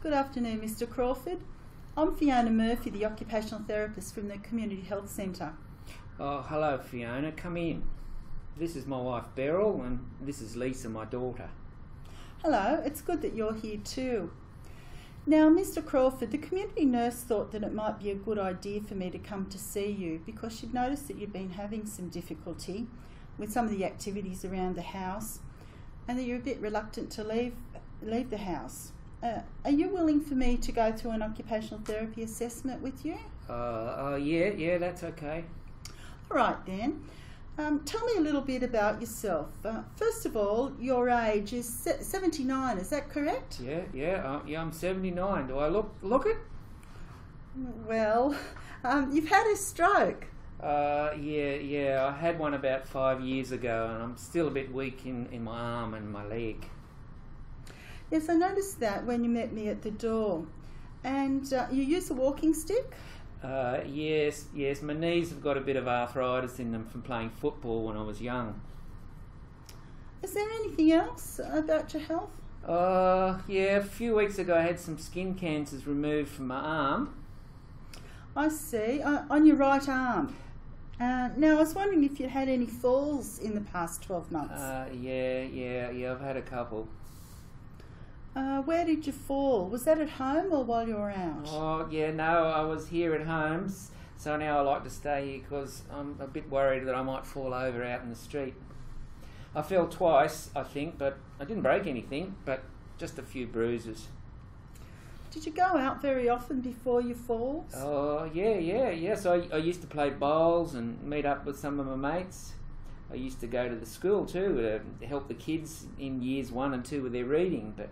Good afternoon, Mr Crawford. I'm Fiona Murphy, the occupational therapist from the Community Health Centre. Oh, hello Fiona, come in. This is my wife Beryl and this is Lisa, my daughter. Hello, it's good that you're here too. Now, Mr Crawford, the community nurse thought that it might be a good idea for me to come to see you because she'd noticed that you've been having some difficulty with some of the activities around the house and that you're a bit reluctant to leave the house. Are you willing for me to go through an occupational therapy assessment with you? Yeah, that's okay. All right then. Tell me a little bit about yourself. First of all, your age is 79, is that correct? Yeah, I'm 79. Do I look it? Well, you've had a stroke. Yeah, I had one about 5 years ago and I'm still a bit weak in my arm and my leg. Yes, I noticed that when you met me at the door. And you use a walking stick? Yes, my knees have got a bit of arthritis in them from playing football when I was young. Is there anything else about your health? Yeah, a few weeks ago I had some skin cancers removed from my arm. I see, on your right arm. Now, I was wondering if you had any falls in the past 12 months. Yeah, I've had a couple. Where did you fall? Was that at home or while you were out? Oh, yeah, no, I was here at home, so now I like to stay here because I'm a bit worried that I might fall over out in the street. I fell twice, I think, but I didn't break anything, but just a few bruises. Did you go out very often before your falls? Oh, yeah. So I used to play bowls and meet up with some of my mates. I used to go to the school too to help the kids in years 1 and 2 with their reading, but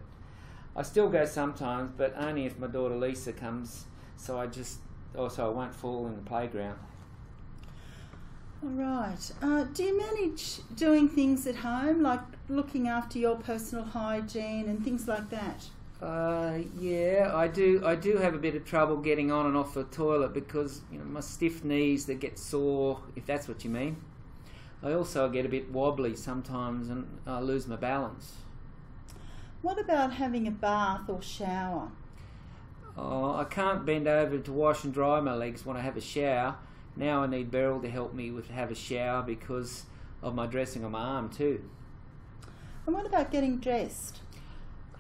I still go sometimes, but only if my daughter Lisa comes, so I won't fall in the playground. All right. Do you manage doing things at home, like looking after your personal hygiene and things like that? Yeah, I do have a bit of trouble getting on and off the toilet because my stiff knees that get sore, if that's what you mean. I also get a bit wobbly sometimes and I lose my balance. What about having a bath or shower? Oh, I can't bend over to wash and dry my legs when I have a shower. Now I need Beryl to help me have a shower because of my dressing on my arm too. And what about getting dressed?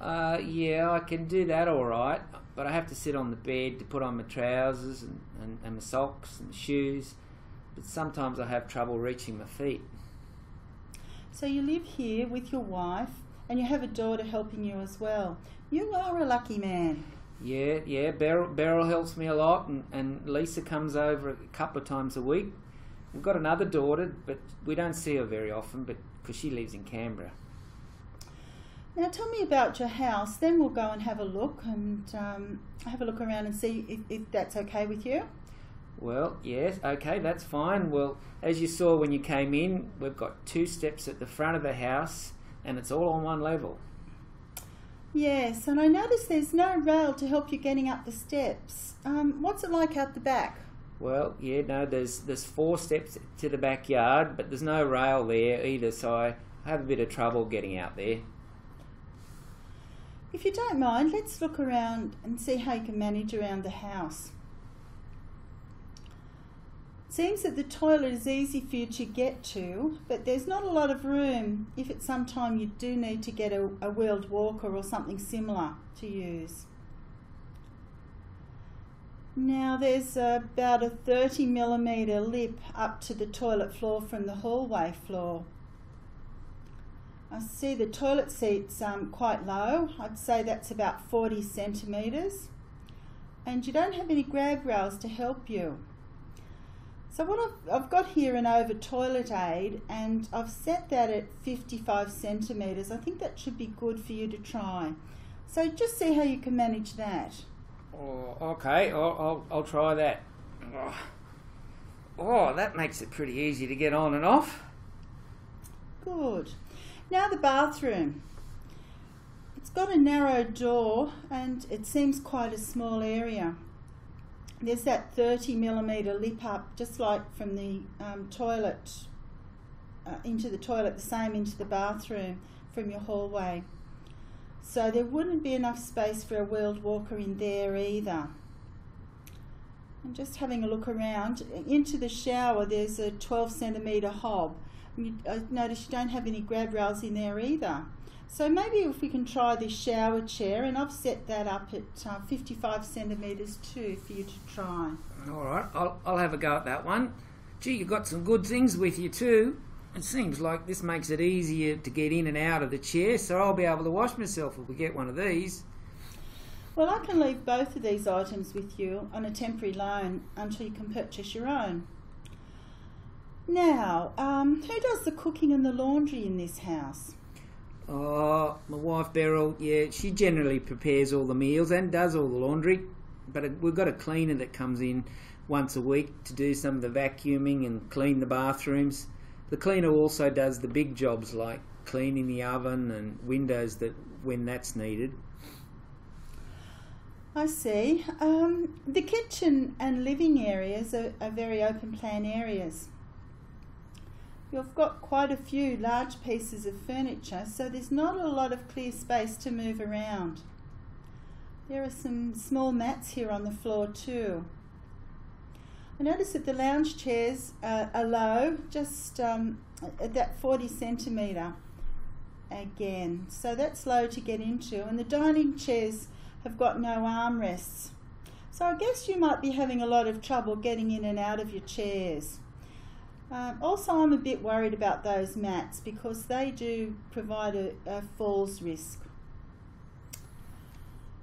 Yeah, I can do that all right, but I have to sit on the bed to put on my trousers and my socks and my shoes, but sometimes I have trouble reaching my feet. So you live here with your wife and you have a daughter helping you as well. You are a lucky man. Yeah, Beryl helps me a lot and Lisa comes over a couple of times a week. We've got another daughter, but we don't see her very often because she lives in Canberra. Now tell me about your house, then we'll go and have a look and have a look around and see if that's okay with you. Well, yes, okay, that's fine. Well, as you saw when you came in, we've got 2 steps at the front of the house and it's all on one level. Yes, and I noticed there's no rail to help you getting up the steps. What's it like out the back? Well, yeah, no, there's 4 steps to the backyard, but there's no rail there either, so I have a bit of trouble getting out there. If you don't mind, let's look around and see how you can manage around the house. It seems that the toilet is easy for you to get to, but there's not a lot of room if at some time you do need to get a wheeled walker or something similar to use. Now there's about a 30mm lip up to the toilet floor from the hallway floor. I see the toilet seat's quite low. I'd say that's about 40 centimetres. And you don't have any grab rails to help you. So what I've got here an over toilet aid and I've set that at 55 centimetres. I think that should be good for you to try. So just see how you can manage that. Oh, okay, I'll try that. Oh, that makes it pretty easy to get on and off. Good. Now the bathroom. It's got a narrow door and it seems quite a small area. There's that 30mm lip up, just like from the toilet into the toilet, the same into the bathroom from your hallway. so there wouldn't be enough space for a wheeled walker in there either. I'm just having a look around. Into the shower there's a 12 centimetre hob. I notice you don't have any grab rails in there either. So maybe if we can try this shower chair, and I've set that up at 55 centimetres too for you to try. Alright, I'll have a go at that one. Gee, you've got some good things with you too. It seems like this makes it easier to get in and out of the chair, so I'll be able to wash myself if we get one of these. Well, I can leave both of these items with you on a temporary loan until you can purchase your own. Now, who does the cooking and the laundry in this house? Oh, my wife Beryl, yeah, she generally prepares all the meals and does all the laundry, but we've got a cleaner that comes in once a week to do some of the vacuuming and clean the bathrooms. The cleaner also does the big jobs like cleaning the oven and windows when that's needed. I see. The kitchen and living areas are very open plan areas. You've got quite a few large pieces of furniture, so there's not a lot of clear space to move around. There are some small mats here on the floor too. I notice that the lounge chairs are low, just at that 40 centimetre again. So that's low to get into. And the dining chairs have got no armrests. So I guess you might be having a lot of trouble getting in and out of your chairs. Also, I'm a bit worried about those mats because they do provide a falls risk.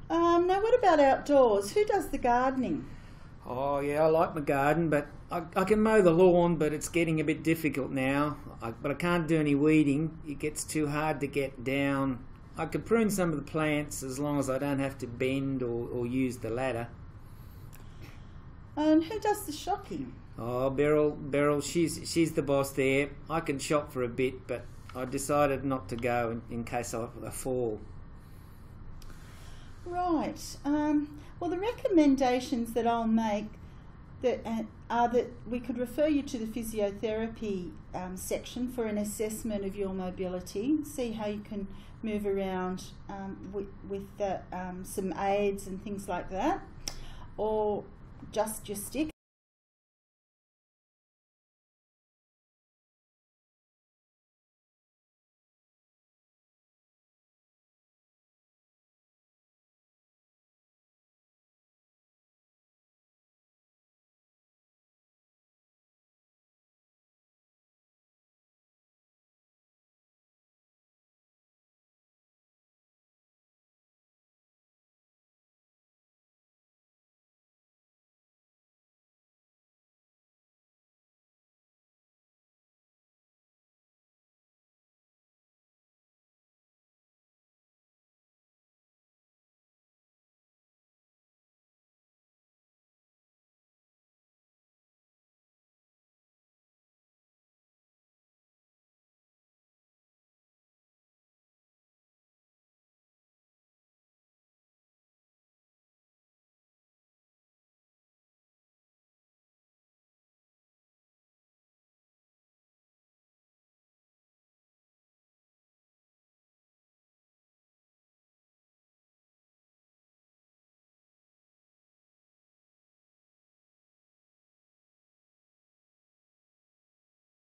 Now, what about outdoors? Who does the gardening? Oh yeah, I like my garden, but I can mow the lawn, but it's getting a bit difficult now. But I can't do any weeding. It gets too hard to get down. I could prune some of the plants as long as I don't have to bend or use the ladder. And who does the shopping? Oh, Beryl, she's the boss there. I can shop for a bit, but I decided not to go in case I fall. Right. Well, the recommendations that I'll make are that we could refer you to the physiotherapy section for an assessment of your mobility, see how you can move around with some aids and things like that, or just your stick